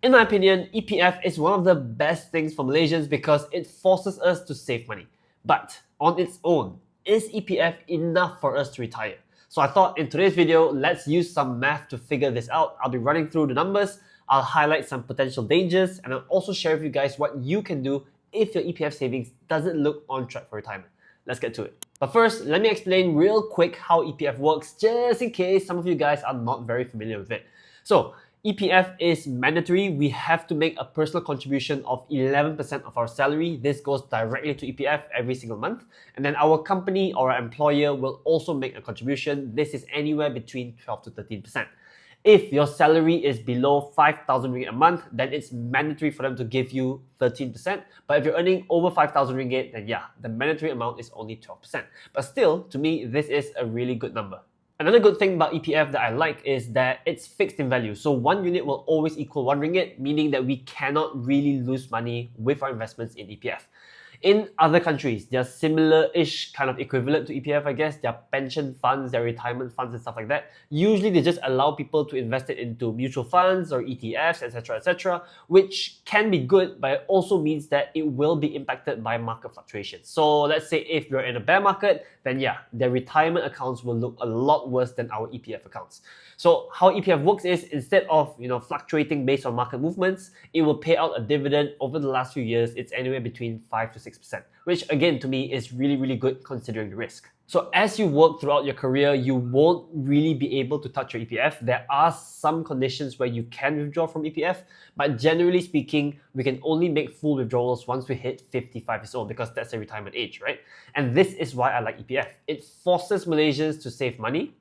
In my opinion, EPF is one of the best things for Malaysians because it forces us to save money. But on its own, is EPF enough for us to retire? So I thought in today's video, let's use some math to figure this out. I'll be running through the numbers, I'll highlight some potential dangers, and I'll also share with you guys what you can do if your EPF savings doesn't look on track for retirement. Let's get to it. But first, let me explain real quick how EPF works, just in case some of you guys are not very familiar with it. So, EPF is mandatory. We have to make a personal contribution of 11% of our salary. This goes directly to EPF every single month. And then our company or our employer will also make a contribution. This is anywhere between 12 to 13%. If your salary is below 5,000 ringgit a month, then it's mandatory for them to give you 13%. But if you're earning over 5,000 ringgit, then yeah, the mandatory amount is only 12%. But still, to me, this is a really good number. Another good thing about EPF that I like is that it's fixed in value. So 1 unit will always equal 1 ringgit, meaning that we cannot really lose money with our investments in EPF. In other countries, they're similar-ish kind of equivalent to EPF, I guess. Their pension funds, their retirement funds and stuff like that. Usually they just allow people to invest it into mutual funds or ETFs, etc., which can be good, but it also means that it will be impacted by market fluctuations. So let's say if you're in a bear market, then yeah, their retirement accounts will look a lot worse than our EPF accounts. So how EPF works is instead of fluctuating based on market movements, it will pay out a dividend over the last few years. It's anywhere between 5 to 6%, which again to me is really, really good considering the risk. So as you work throughout your career, you won't really be able to touch your EPF. There are some conditions where you can withdraw from EPF, but generally speaking, we can only make full withdrawals once we hit 55 years old because that's the retirement age, right? And this is why I like EPF. It forces Malaysians to save money.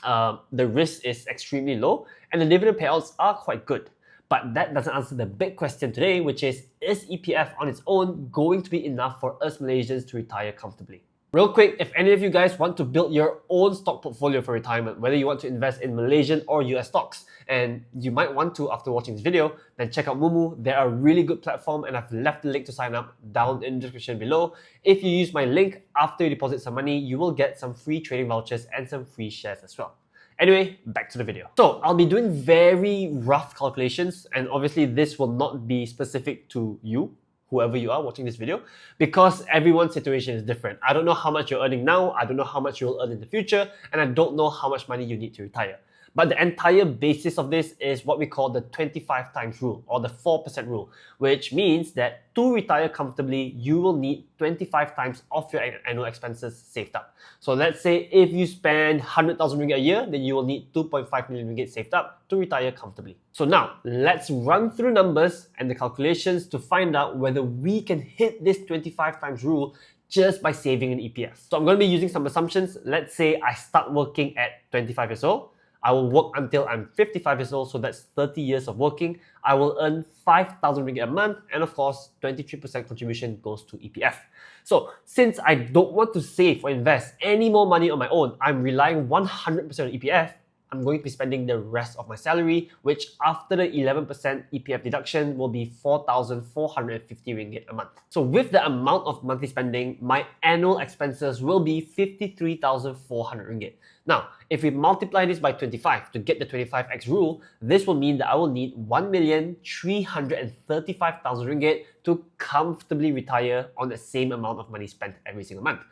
The risk is extremely low and the dividend payouts are quite good. But that doesn't answer the big question today, which is EPF on its own going to be enough for us Malaysians to retire comfortably? Real quick, if any of you guys want to build your own stock portfolio for retirement, whether you want to invest in Malaysian or US stocks, and you might want to after watching this video, then check out Mumu. They're a really good platform and I've left the link to sign up down in the description below. If you use my link after you deposit some money, you will get some free trading vouchers and some free shares as well. Anyway, back to the video. So I'll be doing very rough calculations, and obviously this will not be specific to you, whoever you are watching this video, because everyone's situation is different. I don't know how much you're earning now, I don't know how much you'll earn in the future, and I don't know how much money you need to retire. But the entire basis of this is what we call the 25 times rule or the 4% rule, which means that to retire comfortably, you will need 25 times of your annual expenses saved up. So let's say if you spend 100,000 ringgit a year, then you will need 2.5 million ringgit saved up to retire comfortably. So now let's run through numbers and the calculations to find out whether we can hit this 25 times rule just by saving in EPF. So I'm going to be using some assumptions. Let's say I start working at 25 years old. I will work until I'm 55 years old, so that's 30 years of working. I will earn 5,000 ringgit a month, and of course, 23% contribution goes to EPF. So since I don't want to save or invest any more money on my own, I'm relying 100% on EPF, I'm going to be spending the rest of my salary, which after the 11% EPF deduction will be 4,450 ringgit a month. So with the amount of monthly spending, my annual expenses will be 53,400 ringgit. Now, if we multiply this by 25 to get the 25x rule, this will mean that I will need 1,335,000 ringgit to comfortably retire on the same amount of money spent every single month.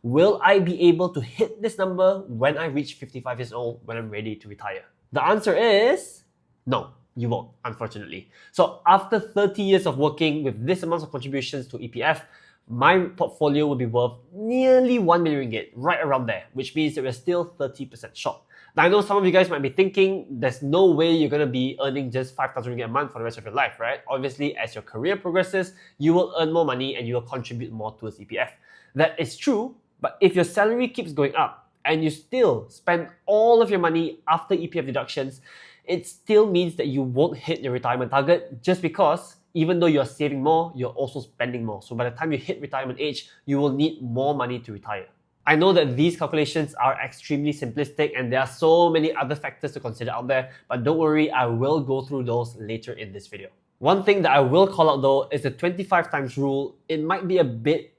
Will I be able to hit this number when I reach 55 years old, when I'm ready to retire? The answer is no, you won't, unfortunately. So after 30 years of working with this amount of contributions to EPF, my portfolio will be worth nearly 1 million ringgit, right around there, which means that we're still 30% short. Now I know some of you guys might be thinking there's no way you're going to be earning just 5,000 ringgit a month for the rest of your life, right? Obviously, as your career progresses, you will earn more money and you will contribute more towards EPF. That is true, but if your salary keeps going up and you still spend all of your money after EPF deductions, it still means that you won't hit your retirement target just because even though you're saving more, you're also spending more. So by the time you hit retirement age, you will need more money to retire. I know that these calculations are extremely simplistic and there are so many other factors to consider out there, but don't worry, I will go through those later in this video. One thing that I will call out though is the 25 times rule. It might be a bit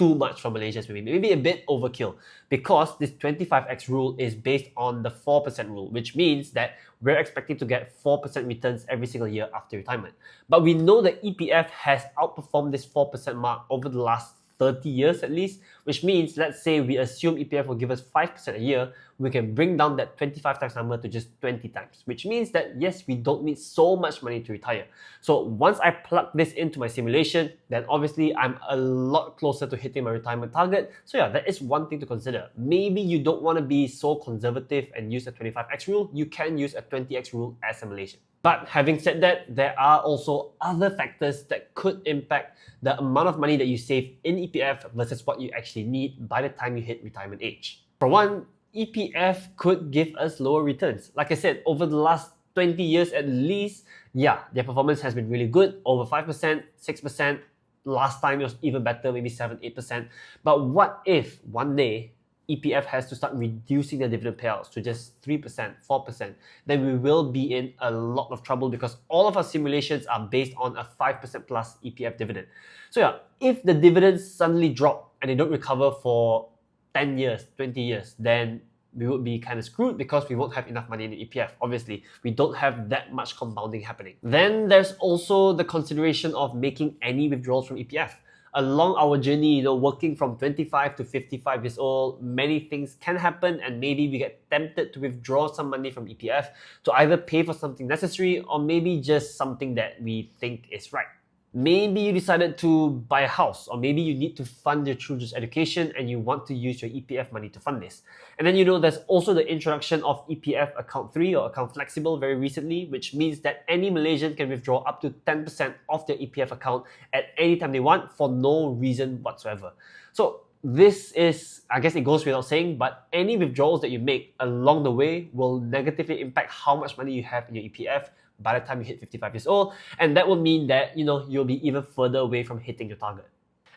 too much for Malaysians, maybe a bit overkill, because this 25x rule is based on the 4% rule, which means that we're expecting to get 4% returns every single year after retirement. But we know that EPF has outperformed this 4% mark over the last 30 years at least, which means, let's say we assume EPF will give us 5% a year, we can bring down that 25 times number to just 20 times, which means that yes, we don't need so much money to retire. So once I plug this into my simulation, then obviously I'm a lot closer to hitting my retirement target. So yeah, that is one thing to consider. Maybe you don't want to be so conservative and use a 25x rule, you can use a 20x rule as a Malaysian. But having said that, there are also other factors that could impact the amount of money that you save in EPF versus what you actually need by the time you hit retirement age. For one, EPF could give us lower returns. Like I said, over the last 20 years at least, yeah, their performance has been really good, over 5%, 6%. Last time it was even better, maybe 7, 8%. But what if one day EPF has to start reducing their dividend payouts to just 3%, 4%, then we will be in a lot of trouble, because all of our simulations are based on a 5% plus EPF dividend. So yeah, if the dividends suddenly drop and they don't recover for 10 years, 20 years, then we would be kind of screwed, because we won't have enough money in the EPF. Obviously, we don't have that much compounding happening. Then there's also the consideration of making any withdrawals from EPF. Along our journey, working from 25 to 55 years old, many things can happen, and maybe we get tempted to withdraw some money from EPF to either pay for something necessary or maybe just something that we think is right. Maybe you decided to buy a house, or maybe you need to fund your children's education and you want to use your EPF money to fund this. And then there's also the introduction of EPF Account 3 or Account Flexible very recently, which means that any Malaysian can withdraw up to 10% of their EPF account at any time they want for no reason whatsoever. So this is, I guess it goes without saying, but any withdrawals that you make along the way will negatively impact how much money you have in your EPF by the time you hit 55 years old, and that will mean that you'll be even further away from hitting your target.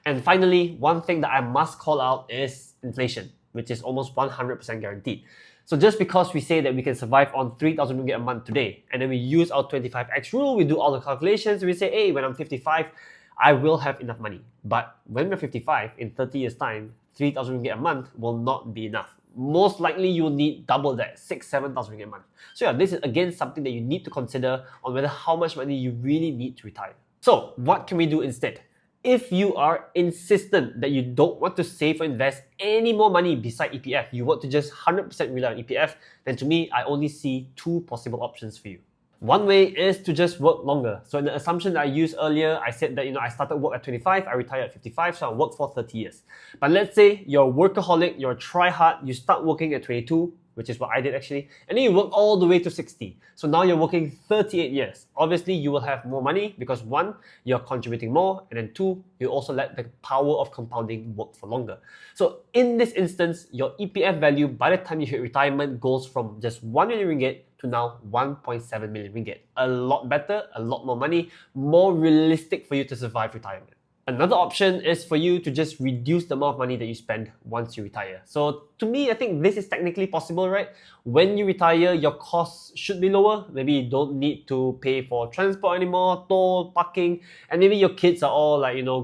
And finally, one thing that I must call out is inflation, which is almost 100% guaranteed. So just because we say that we can survive on 3,000 ringgit a month today, and then we use our 25x rule, we do all the calculations, we say, hey, when I'm 55, I will have enough money. But when we're 55, in 30 years time, 3,000 ringgit a month will not be enough. Most likely you'll need double that, 6,000 to 7,000 ringgit a month. So yeah, this is again something that you need to consider on whether how much money you really need to retire. So what can we do instead? If you are insistent that you don't want to save or invest any more money beside EPF, you want to just 100% rely on EPF, then to me, I only see two possible options for you. One way is to just work longer. So in the assumption that I used earlier, I said that I started work at 25, I retired at 55, so I worked for 30 years. But let's say you're a workaholic, you're a try-hard, you start working at 22, which is what I did actually, and then you work all the way to 60. So now you're working 38 years. Obviously, you will have more money because one, you're contributing more, and then two, you also let the power of compounding work for longer. So in this instance, your EPF value by the time you hit retirement goes from just 1 million ringgit to now 1.7 million ringgit. A lot better, a lot more money, more realistic for you to survive retirement. Another option is for you to just reduce the amount of money that you spend once you retire. So to me, I think this is technically possible, right? When you retire, your costs should be lower. Maybe you don't need to pay for transport anymore, toll, parking, and maybe your kids are all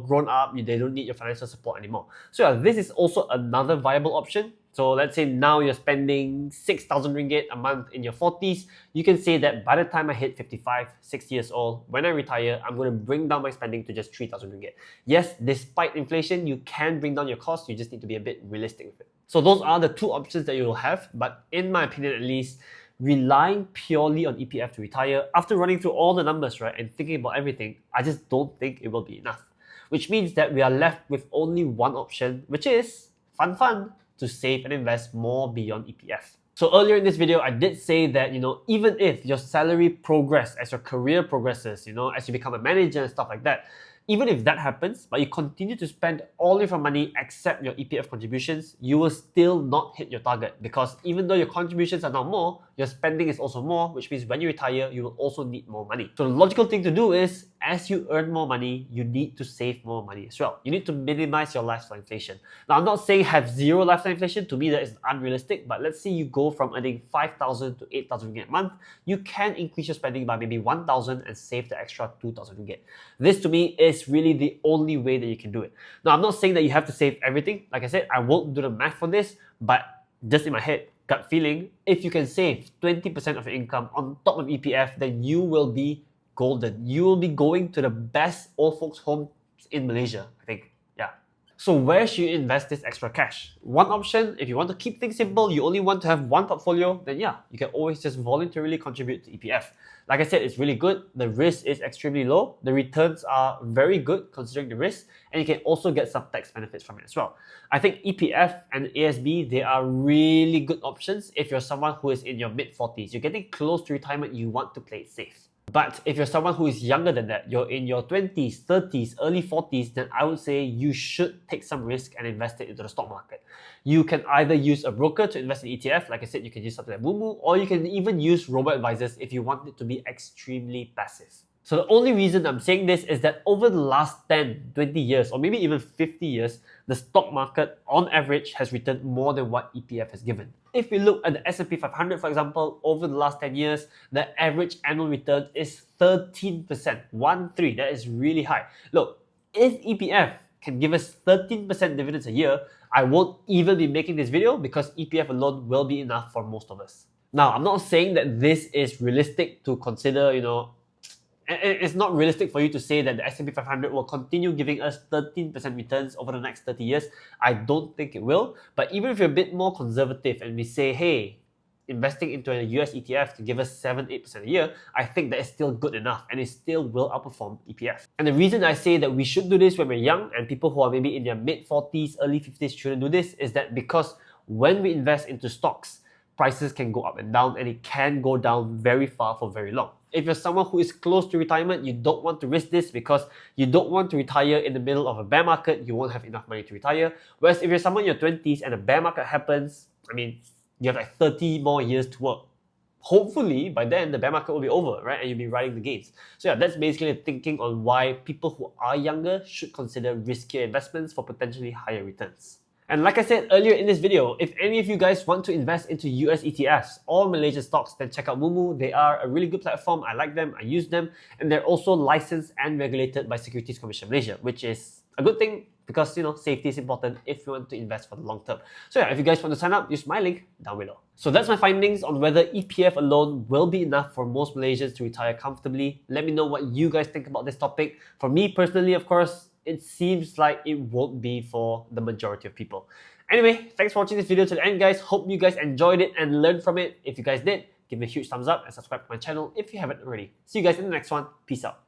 grown up, they don't need your financial support anymore. So yeah, this is also another viable option. So let's say now you're spending 6,000 ringgit a month in your 40s. You can say that by the time I hit 55, 60 years old, when I retire, I'm going to bring down my spending to just 3,000 ringgit. Yes, despite inflation, you can bring down your costs. You just need to be a bit realistic with it. So those are the two options that you will have. But in my opinion, at least, relying purely on EPF to retire, after running through all the numbers, right, and thinking about everything, I just don't think it will be enough. Which means that we are left with only one option, which is fun, to save and invest more beyond EPF. So earlier in this video, I did say that, even if your salary progresses as your career progresses, as you become a manager and stuff like that, even if that happens, but you continue to spend all of your money except your EPF contributions, you will still not hit your target, because even though your contributions are now more, your spending is also more, which means when you retire, you will also need more money. So the logical thing to do is, as you earn more money, you need to save more money as well. You need to minimize your lifestyle inflation. Now, I'm not saying have zero lifestyle inflation. To me, that is unrealistic. But let's say you go from earning 5,000 to 8,000 ringgit a month, you can increase your spending by maybe 1,000 and save the extra 2,000 ringgit. This to me is really the only way that you can do it. Now, I'm not saying that you have to save everything. Like I said, I won't do the math for this, but just in my head, gut feeling, if you can save 20% of your income on top of EPF, then you will be golden. You will be going to the best old folks home in Malaysia, I think. Yeah. So where should you invest this extra cash? One option, if you want to keep things simple, you only want to have one portfolio, then yeah, you can always just voluntarily contribute to EPF. Like I said, it's really good. The risk is extremely low. The returns are very good considering the risk, and you can also get some tax benefits from it as well. I think EPF and ASB, they are really good options if you're someone who is in your mid-40s. You're getting close to retirement, you want to play it safe. But if you're someone who is younger than that, you're in your 20s, 30s, early 40s, then I would say you should take some risk and invest it into the stock market. You can either use a broker to invest in ETF, like I said, you can use something like Moomoo, or you can even use robo-advisors if you want it to be extremely passive. So the only reason I'm saying this is that over the last 10, 20 years, or maybe even 50 years, the stock market on average has returned more than what EPF has given. If we look at the S&P 500, for example, over the last 10 years, the average annual return is 13%, 1-3. That is really high. Look, if EPF can give us 13% dividends a year, I won't even be making this video because EPF alone will be enough for most of us. Now, I'm not saying that this is realistic to consider, it's not realistic for you to say that the S&P 500 will continue giving us 13% returns over the next 30 years. I don't think it will. But even if you're a bit more conservative and we say, hey, investing into a US ETF to give us 7-8% a year, I think that is still good enough and it still will outperform EPF. And the reason I say that we should do this when we're young and people who are maybe in their mid-40s, early 50s shouldn't do this is that because when we invest into stocks, prices can go up and down and it can go down very far for very long. If you're someone who is close to retirement, you don't want to risk this because you don't want to retire in the middle of a bear market, you won't have enough money to retire. Whereas if you're someone in your 20s and a bear market happens, you have like 30 more years to work. Hopefully, by then, the bear market will be over, right? And you'll be riding the gains. So yeah, that's basically the thinking on why people who are younger should consider riskier investments for potentially higher returns. And like I said earlier in this video, if any of you guys want to invest into US ETFs or Malaysian stocks, then check out Moomoo. They are a really good platform. I like them, I use them, and they're also licensed and regulated by Securities Commission Malaysia, which is a good thing because safety is important if you want to invest for the long term. So yeah, if you guys want to sign up, use my link down below. So that's my findings on whether EPF alone will be enough for most Malaysians to retire comfortably. Let me know what you guys think about this topic. For me personally, of course, it seems like it won't be for the majority of people. Anyway, thanks for watching this video to the end, guys. Hope you guys enjoyed it and learned from it. If you guys did, give me a huge thumbs up and subscribe to my channel if you haven't already. See you guys in the next one. Peace out.